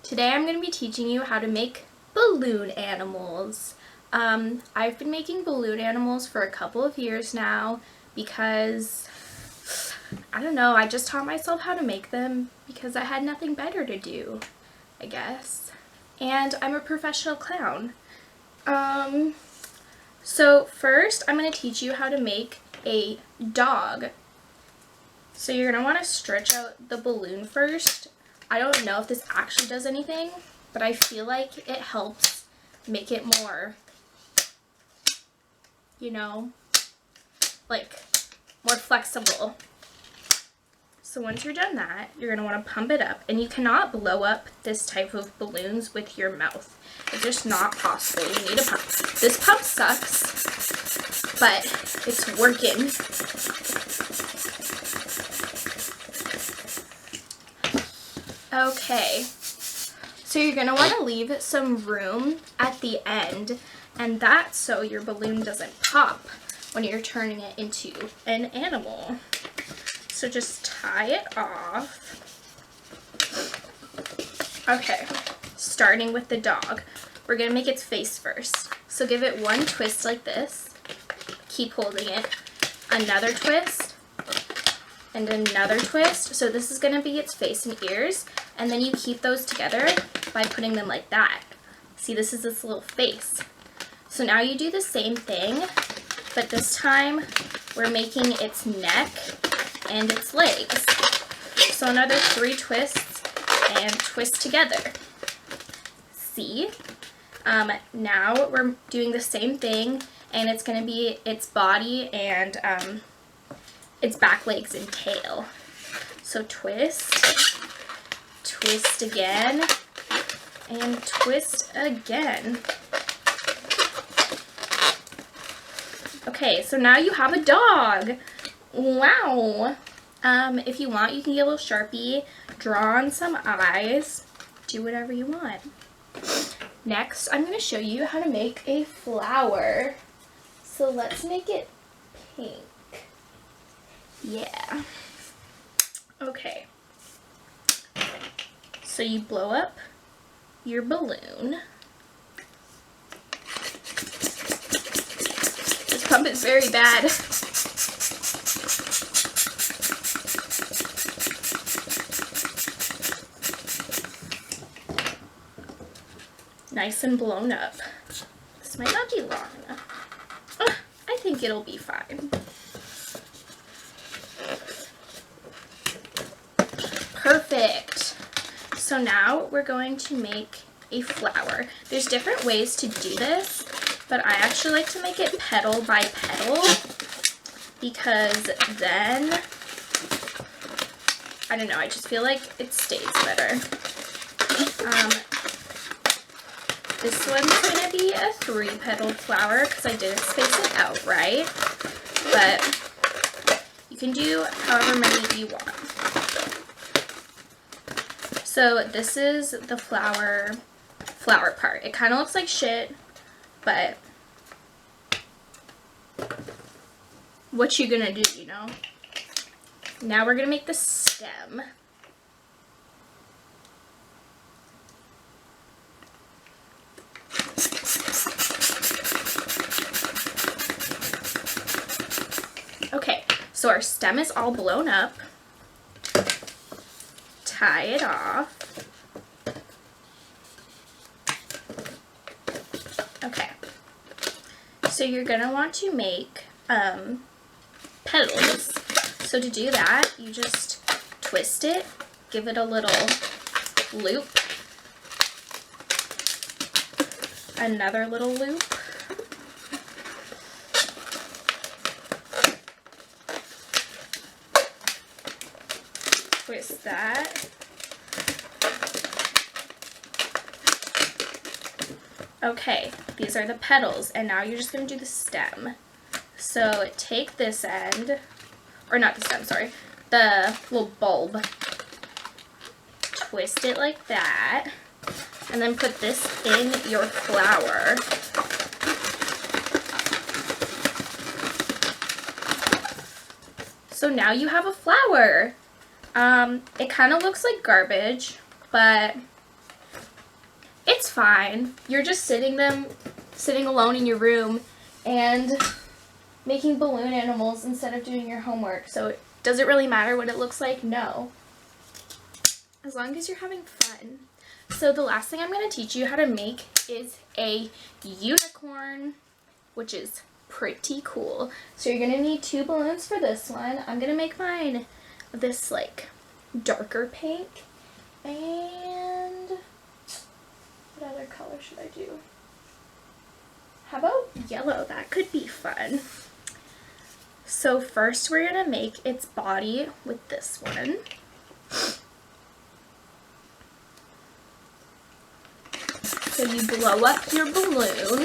Today I'm going to be teaching you how to make balloon animals. I've been making balloon animals for a couple of years now because, I don't know, I just taught myself how to make them because I had nothing better to do, I guess. And I'm a professional clown. So first I'm going to teach you how to make a dog. So you're going to want to stretch out the balloon first. I don't know if this actually does anything, but I feel like it helps make it more, like more flexible. So once you're done that, you're going to want to pump it up, and you cannot blow up this type of balloons with your mouth. It's just not possible. You need a pump. This pump sucks, but it's working. Okay, so you're going to want to leave some room at the end, and that's so your balloon doesn't pop when you're turning it into an animal. So just tie it off. Okay, starting with the dog. We're going to make its face first. So give it one twist like this. Keep holding it. Another twist. And another twist. So this is going to be its face and ears. And then you keep those together by putting them like that. See, this is its little face. So now you do the same thing, but this time we're making its neck and its legs. So another 3 twists and twist together. See? Now we're doing the same thing, and it's going to be its body and its back legs and tail. So twist, twist again, and twist again. Okay, so now you have a dog. Wow. If you want, you can get a little Sharpie, draw on some eyes, do whatever you want. Next, I'm going to show you how to make a flower. So let's make it pink. Yeah. Okay. So you blow up your balloon. This pump is very bad. Nice and blown up. This might not be long enough. I think it'll be fine. Perfect. So now we're going to make a flower. There's different ways to do this, but I actually like to make it petal by petal because then, I don't know, I just feel like it stays better. This one's going to be a 3-petaled flower because I didn't space it out right, but you can do however many you want. So this is the flower part. It kind of looks like shit, but what you gonna do, you know? Now we're gonna make the stem. Okay, so our stem is all blown up. Tie it off. Okay, so you're gonna want to make petals. So to do that, you just twist it, give it a little loop, another little loop, twist that. Okay, these are the petals, and now you're just going to do the stem. So take this end, or not the stem, sorry, the little bulb, twist it like that, and then put this in your flower. So now you have a flower. It kind of looks like garbage, but it's fine. You're just sitting alone in your room and making balloon animals instead of doing your homework. So does it really matter what it looks like? No. As long as you're having fun. So the last thing I'm going to teach you how to make is a unicorn, which is pretty cool. So you're going to need 2 balloons for this one. I'm going to make mine this like darker pink. And what other color should I do? How about yellow? That could be fun. So first we're going to make its body with this one. So you blow up your balloon.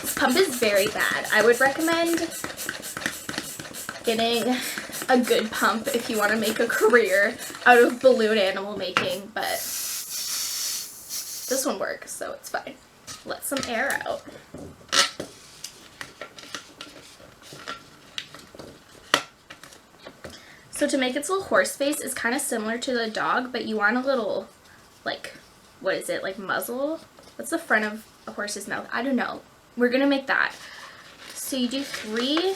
This pump is very bad. I would recommend getting a good pump if you want to make a career out of balloon animal making, but this one works, so it's fine. Let some air out. So to make its little horse face is kind of similar to the dog, but you want a little, like, what is it, like muzzle? What's the front of a horse's mouth? I don't know. We're going to make that. So you do 3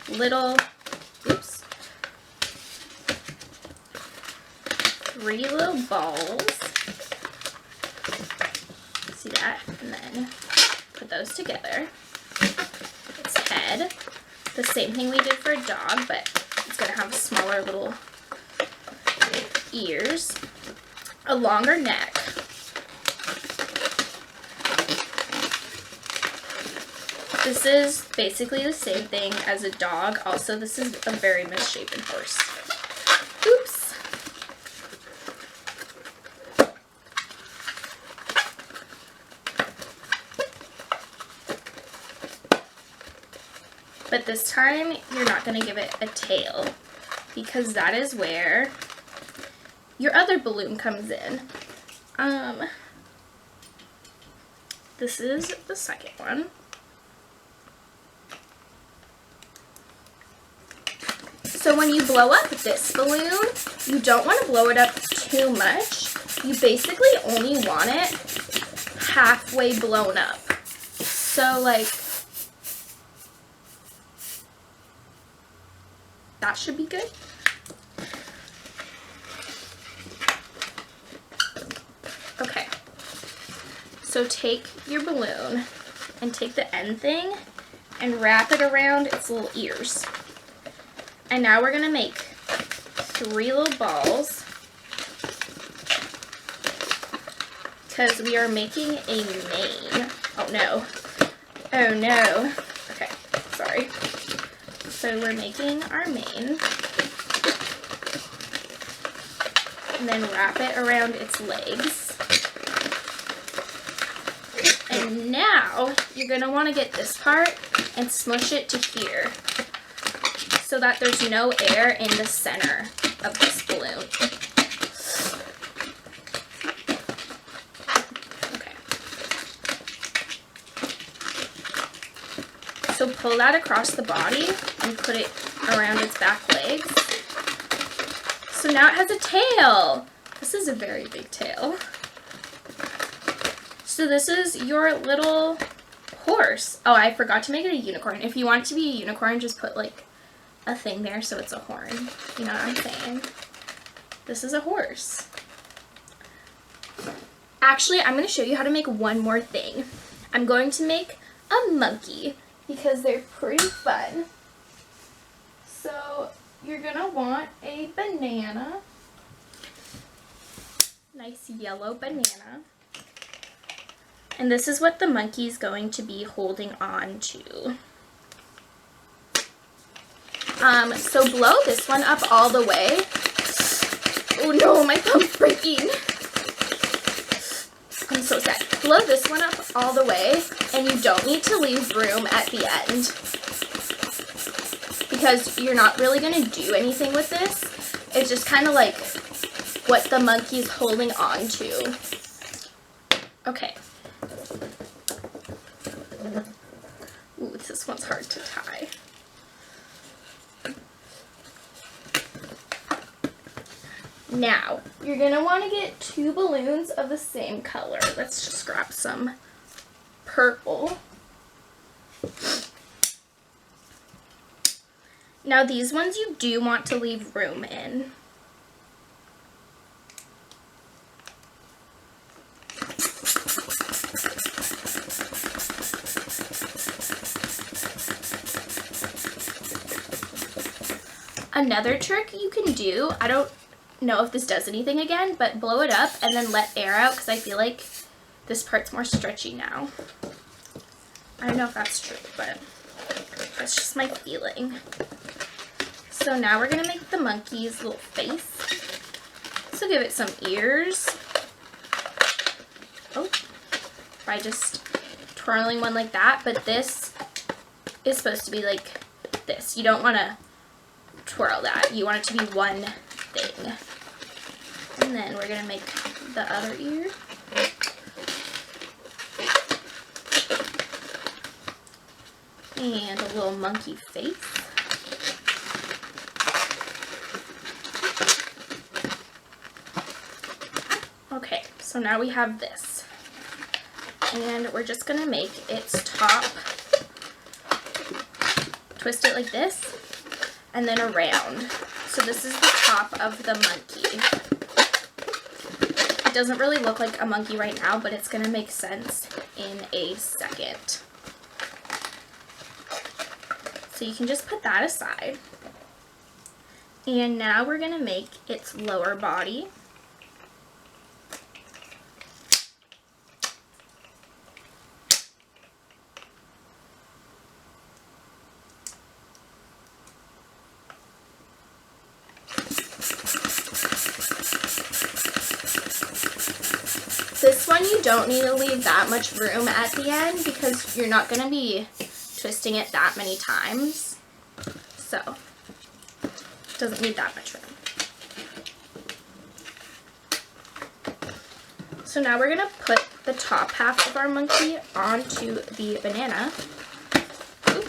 little, 3 little balls. See that? And then put those together. Its head. The same thing we did for a dog, but it's going to have smaller little ears, a longer neck, this is basically the same thing as a dog. Also, this is a very misshapen horse. Oops. But this time, you're not going to give it a tail, because that is where your other balloon comes in. This is the second one. So when you blow up this balloon, you don't want to blow it up too much. You basically only want it halfway blown up. So like, that should be good. Okay, so take your balloon and take the end thing and wrap it around its little ears. And now we're gonna make 3 little balls, because we are making a mane. Oh no. Oh no. Okay, sorry. So we're making our mane, and then wrap it around its legs. And now you're going to want to get this part and smush it to here so that there's no air in the center of this balloon. Okay. So pull that across the body and put it around its back legs. So now it has a tail. This is a very big tail. So this is your little horse. Oh, I forgot to make it a unicorn. If you want it to be a unicorn, just put like a thing there so it's a horn. You know what I'm saying? This is a horse. Actually, I'm going to show you how to make one more thing. I'm going to make a monkey because they're pretty fun. So you're going to want a banana. Nice yellow banana. And this is what the monkey's going to be holding on to. So blow this one up all the way. Oh no, my thumb's breaking. I'm so sad. Blow this one up all the way, and you don't need to leave room at the end, because you're not really going to do anything with this. It's just kind of like what the monkey's holding on to. Okay. Ooh, this one's hard to tie. Now, you're going to want to get 2 balloons of the same color. Let's just grab some purple. Now, these ones you do want to leave room in. Another trick you can do, I don't know if this does anything again, but blow it up and then let air out because I feel like this part's more stretchy now. I don't know if that's true, but that's just my feeling. So now we're going to make the monkey's little face. So give it some ears. Oh, by just twirling one like that, but this is supposed to be like this. You don't want to twirl that. You want it to be one thing. And then we're going to make the other ear. And a little monkey face. Okay, so now we have this. And we're just going to make its top, twist it like this, and then around. So this is the top of the monkey. It doesn't really look like a monkey right now, but it's going to make sense in a second. So you can just put that aside. And now we're going to make its lower body. This one you don't need to leave that much room at the end because you're not going to be twisting it that many times. So, it doesn't need that much room. So now we're going to put the top half of our monkey onto the banana. Ooh.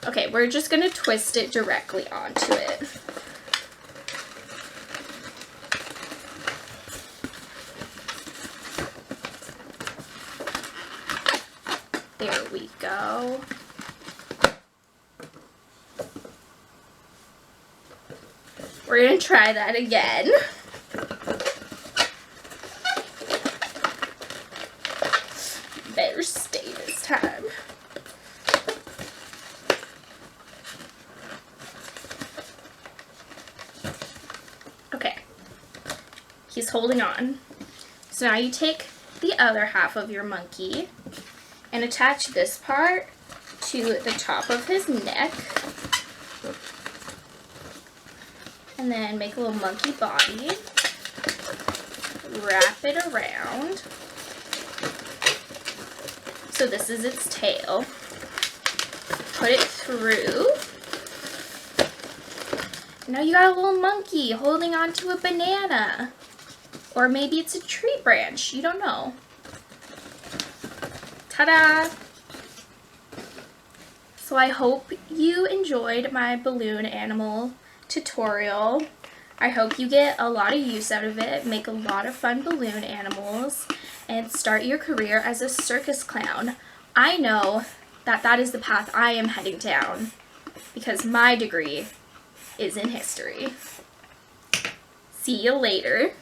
Okay, we're just going to twist it directly onto it. There we go. We're going to try that again. Better stay this time. Okay. He's holding on. So now you take the other half of your monkey and attach this part to the top of his neck. And then make a little monkey body. Wrap it around. So this is its tail. Put it through. Now you got a little monkey holding onto a banana. Or maybe it's a tree branch. You don't know. Ta-da! So I hope you enjoyed my balloon animal tutorial. I hope you get a lot of use out of it, make a lot of fun balloon animals, and start your career as a circus clown. I know that that is the path I am heading down because my degree is in history. See you later.